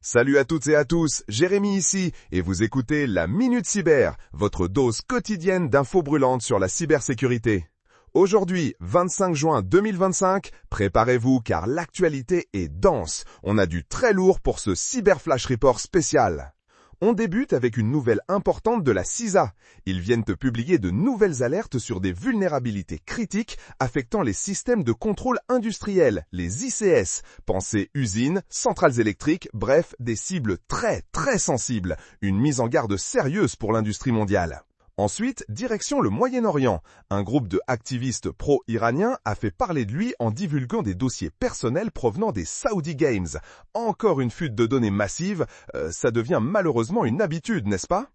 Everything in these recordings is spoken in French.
Salut à toutes et à tous, Jérémy ici, et vous écoutez la Minute Cyber, votre dose quotidienne d'infos brûlantes sur la cybersécurité. Aujourd'hui, 25 juin 2025, préparez-vous car l'actualité est dense. On a du très lourd pour ce Cyber Flash Report spécial. On débute avec une nouvelle importante de la CISA. Ils viennent de publier de nouvelles alertes sur des vulnérabilités critiques affectant les systèmes de contrôle industriel, les ICS. Pensez usines, centrales électriques, bref, des cibles très sensibles. Une mise en garde sérieuse pour l'industrie mondiale. Ensuite, direction le Moyen-Orient. Un groupe de activistes pro-iraniens a fait parler de lui en divulguant des dossiers personnels provenant des Saudi Games. Encore une fuite de données massive, ça devient malheureusement une habitude, n'est-ce pas ?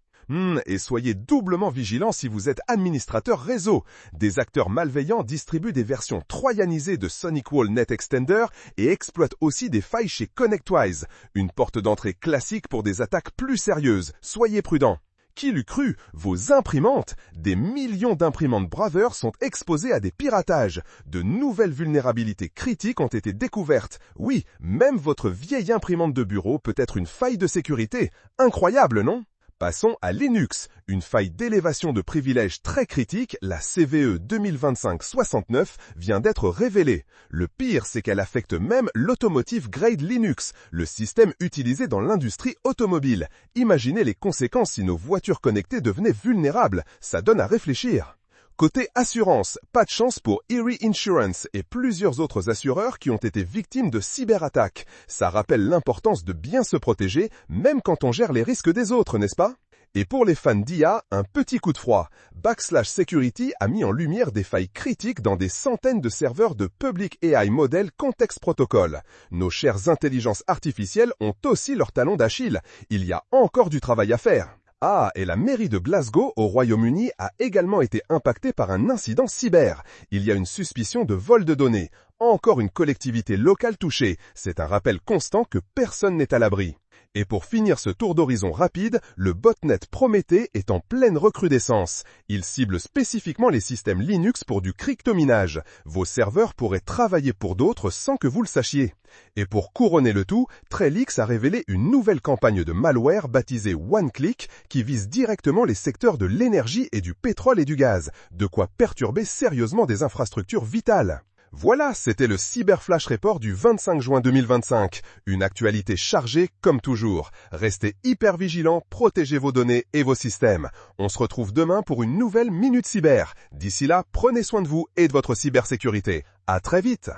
Et soyez doublement vigilants si vous êtes administrateur réseau. Des acteurs malveillants distribuent des versions troyanisées de SonicWall Net Extender et exploitent aussi des failles chez ConnectWise. Une porte d'entrée classique pour des attaques plus sérieuses. Soyez prudents. Qui l'eût cru? Vos imprimantes, des millions d'imprimantes Brother sont exposées à des piratages. De nouvelles vulnérabilités critiques ont été découvertes. Oui, même votre vieille imprimante de bureau peut être une faille de sécurité. Incroyable, non? Passons à Linux. Une faille d'élévation de privilèges très critique, la CVE 2025-69, vient d'être révélée. Le pire, c'est qu'elle affecte même l'Automotive Grade Linux, le système utilisé dans l'industrie automobile. Imaginez les conséquences si nos voitures connectées devenaient vulnérables. Ça donne à réfléchir. Côté assurance, pas de chance pour Erie Insurance et plusieurs autres assureurs qui ont été victimes de cyberattaques. Ça rappelle l'importance de bien se protéger, même quand on gère les risques des autres, n'est-ce pas? Et pour les fans d'IA, un petit coup de froid. Backslash Security a mis en lumière des failles critiques dans des centaines de serveurs de Public AI Model Context Protocol. Nos chères intelligences artificielles ont aussi leur talon d'Achille. Il y a encore du travail à faire. Ah, et la mairie de Glasgow, au Royaume-Uni, a également été impactée par un incident cyber. Il y a une suspicion de vol de données. Encore une collectivité locale touchée. C'est un rappel constant que personne n'est à l'abri. Et pour finir ce tour d'horizon rapide, le botnet Prométhée est en pleine recrudescence. Il cible spécifiquement les systèmes Linux pour du cryptominage. Vos serveurs pourraient travailler pour d'autres sans que vous le sachiez. Et pour couronner le tout, Trellix a révélé une nouvelle campagne de malware baptisée OneClick qui vise directement les secteurs de l'énergie et du pétrole et du gaz, de quoi perturber sérieusement des infrastructures vitales. Voilà, c'était le Cyber Flash Report du 25 juin 2025. Une actualité chargée comme toujours. Restez hyper vigilants, protégez vos données et vos systèmes. On se retrouve demain pour une nouvelle Minute Cyber. D'ici là, prenez soin de vous et de votre cybersécurité. À très vite.